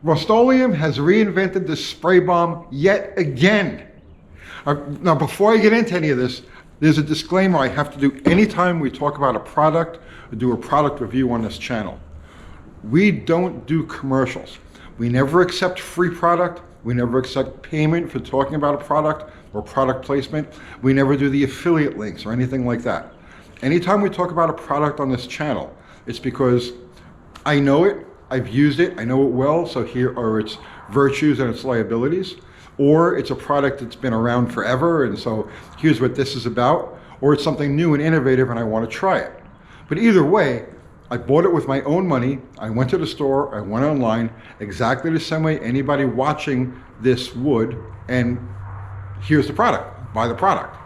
Rust-Oleum has reinvented the spray bomb yet again. Now, before I get into any of this, there's a disclaimer I have to do anytime we talk about a product or do a product review on this channel. We don't do commercials. We never accept free product. We never accept payment for talking about a product or product placement. We never do the affiliate links or anything like that. Anytime we talk about a product on this channel, it's because I know it, I've used it, I know it well, so here are its virtues and its liabilities, or it's a product that's been around forever, and so here's what this is about, or it's something new and innovative and I want to try it. But either way, I bought it with my own money, I went to the store, I went online, exactly the same way anybody watching this would, and here's the product, buy the product.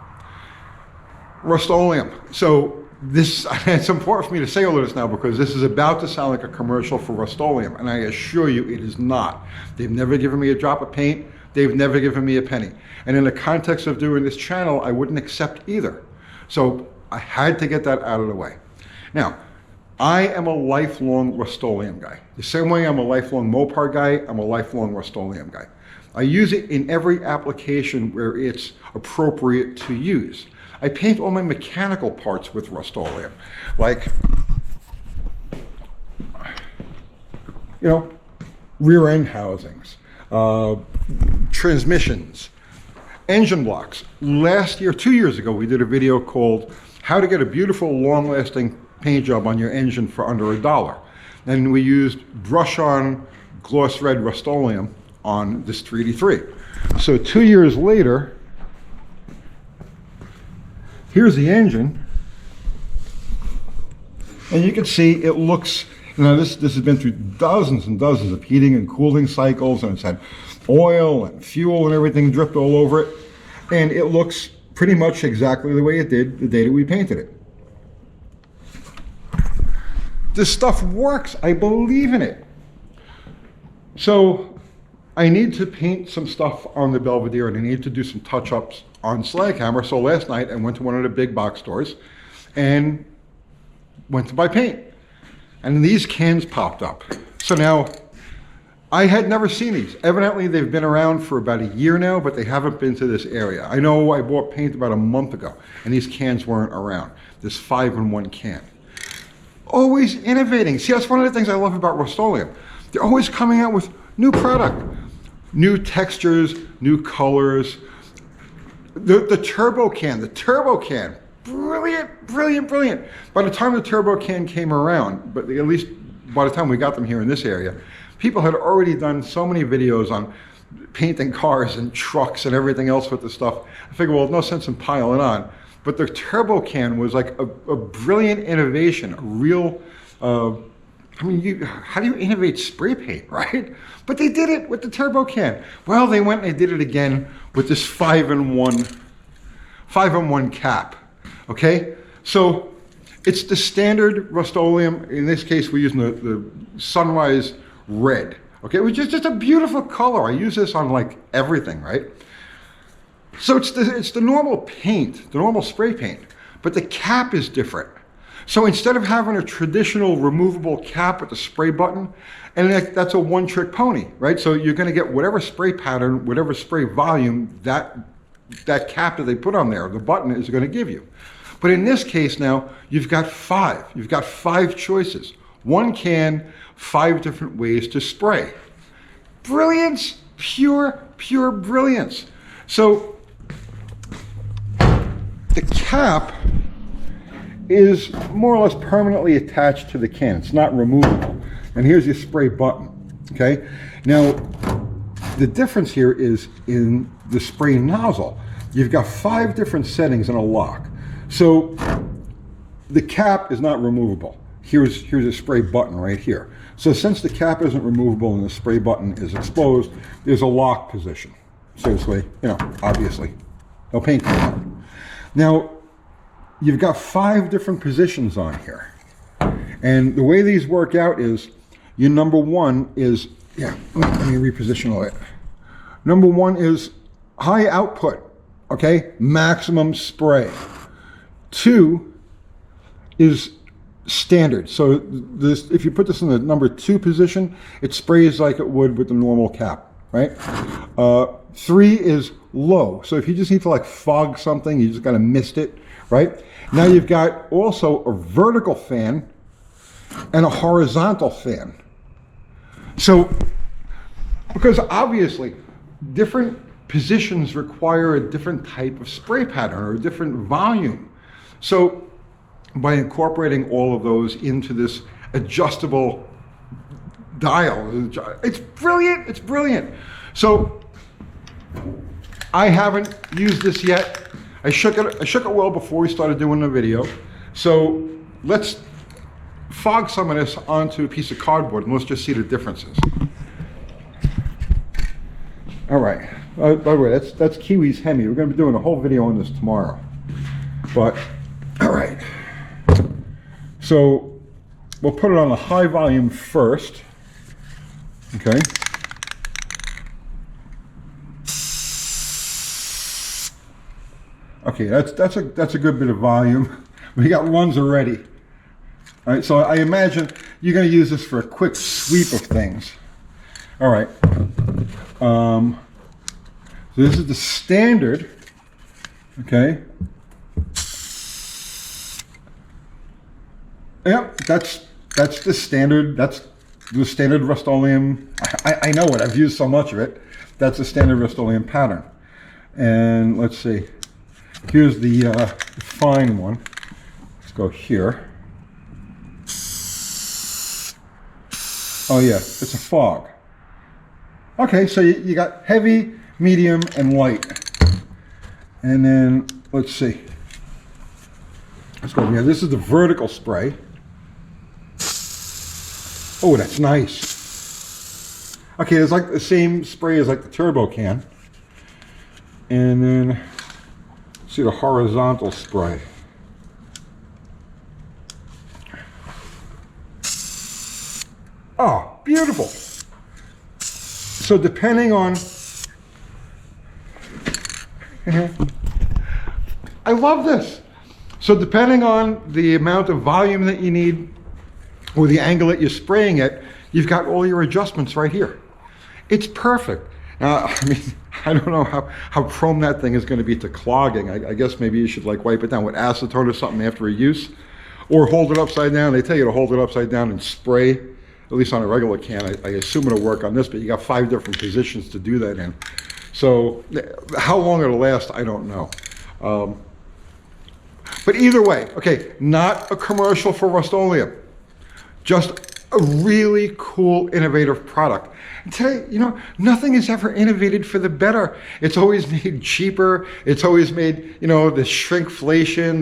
Rust-Oleum. So this, it's important for me to say all of this now because this is about to sound like a commercial for Rust-Oleum, and I assure you it is not. They've never given me a drop of paint, they've never given me a penny. And in the context of doing this channel, I wouldn't accept either. So I had to get that out of the way. Now, I am a lifelong Rust-Oleum guy. The same way I'm a lifelong Mopar guy, I'm a lifelong Rust-Oleum guy. I use it in every application where it's appropriate to use. I paint all my mechanical parts with Rust-Oleum, like, you know, rear end housings, transmissions, engine blocks. Last year, 2 years ago, we did a video called How to Get a Beautiful Long-Lasting Paint Job on Your Engine for Under $1. And we used brush-on gloss red Rust-Oleum on this 383. So 2 years later, here's the engine, and you can see it looks, you know, this has been through dozens and dozens of heating and cooling cycles, and it's had oil and fuel and everything dripped all over it, and it looks pretty much exactly the way it did the day that we painted it. This stuff works. I believe in it. So I need to paint some stuff on the Belvedere, and I need to do some touch-ups on Slaghammer. So last night I went to one of the big box stores and went to buy paint. And these cans popped up. So now, I had never seen these. Evidently they've been around for about a year now, but they haven't been to this area. I know I bought paint about a month ago and these cans weren't around. This 5-in-1 can. Always innovating. See, that's one of the things I love about Rust-Oleum. They're always coming out with new product, new textures, new colors. The turbo can, brilliant, brilliant, brilliant. By the time the turbo can came around, but at least by the time we got them here in this area, people had already done so many videos on painting cars and trucks and everything else with the stuff. I figured, well, no sense in piling on. But the turbo can was like a brilliant innovation, a real, I mean, how do you innovate spray paint, right? But they did it with the turbo can. Well, they went and they did it again with this 5-in-1 cap, okay? So it's the standard Rust-Oleum. In this case, we're using the Sunrise Red, okay? Which is just a beautiful color. I use this on like everything, right? So it's the normal paint, the normal spray paint, but the cap is different. So instead of having a traditional removable cap with the spray button, and that's a one-trick pony, right? So you're going to get whatever spray pattern, whatever spray volume that cap that they put on there, the button is going to give you. But in this case now, you've got five. You've got 5 choices. One can, 5 different ways to spray. Brilliance, pure brilliance. So the cap is more or less permanently attached to the can. It's not removable. And here's your spray button, okay? Now, the difference here is in the spray nozzle. You've got 5 different settings in a lock. So the cap is not removable. Here's a spray button right here. So since the cap isn't removable and the spray button is exposed, there's a lock position. Seriously, you know, obviously, no paint coming out. Now, you've got 5 different positions on here. And the way these work out is, your number 1 is, let me reposition all that. Number 1 is high output, okay? Maximum spray. 2 is standard. So this, if you put this in the number 2 position, it sprays like it would with the normal cap, right? 3 is low. So if you just need to like fog something, you just got to mist it, right? Now you've got also a vertical fan and a horizontal fan. So, because obviously different positions require a different type of spray pattern or a different volume. So by incorporating all of those into this adjustable dial, it's brilliant, it's brilliant. So I haven't used this yet. I shook it well before we started doing the video. So let's fog some of this onto a piece of cardboard and let's just see the differences. All right. By the way, that's Kiwi's Hemi. We're going to be doing a whole video on this tomorrow. But all right. So we'll put it on the high volume first. Okay. Okay, that's a good bit of volume. We got ones already. All right, so I imagine you're going to use this for a quick sweep of things. All right. So this is the standard. Okay. Yep, that's the standard. That's the standard Rust-Oleum. I know it. I've used so much of it. That's the standard Rust-Oleum pattern. And let's see. Here's the fine one. Let's go here. Oh yeah, it's a fog. Okay, so you got heavy, medium, and light. And then, let's see. Let's go here. This is the vertical spray. Oh, that's nice. Okay, it's like the same spray as like the turbo can. And then, see the horizontal spray. Oh, beautiful. So depending on, I love this. So depending on the amount of volume that you need or the angle that you're spraying it, you've got all your adjustments right here. It's perfect. Now, I mean, I don't know how prone that thing is going to be to clogging. I guess maybe you should like wipe it down with acetone or something after a use, or hold it upside down. They tell you to hold it upside down and spray, at least on a regular can. I assume it'll work on this, but you got 5 different positions to do that in. So how long it'll last, I don't know. But either way, okay, not a commercial for Rust-Oleum. Just a really cool, innovative product. And today, you know, nothing is ever innovated for the better. It's always made cheaper. It's always made, you know, the shrinkflation.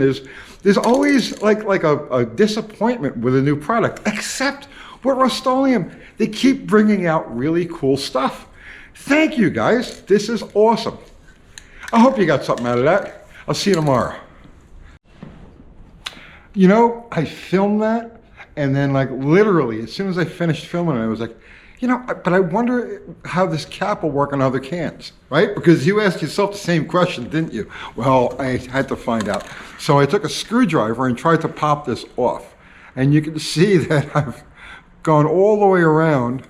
There's always like a disappointment with a new product, except with Rust-Oleum. They keep bringing out really cool stuff. Thank you, guys. This is awesome. I hope you got something out of that. I'll see you tomorrow. You know, I filmed that, and then like literally, as soon as I finished filming it, I was like, you know, but I wonder how this cap will work on other cans, right? Because you asked yourself the same question, didn't you? Well, I had to find out. So I took a screwdriver and tried to pop this off. And you can see that I've gone all the way around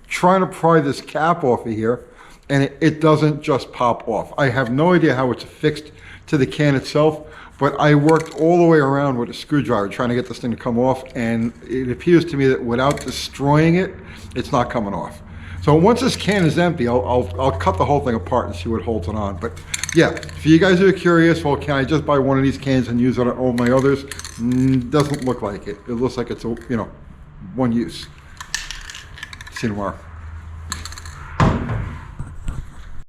trying to pry this cap off of here, and it doesn't just pop off. I have no idea how it's affixed to the can itself, but I worked all the way around with a screwdriver trying to get this thing to come off, and it appears to me that without destroying it, it's not coming off. So once this can is empty, I'll cut the whole thing apart and see what holds it on. But yeah, for you guys who are curious, well, can I just buy one of these cans and use it on all my others? Doesn't look like it. It looks like it's, you know, one use. See you tomorrow.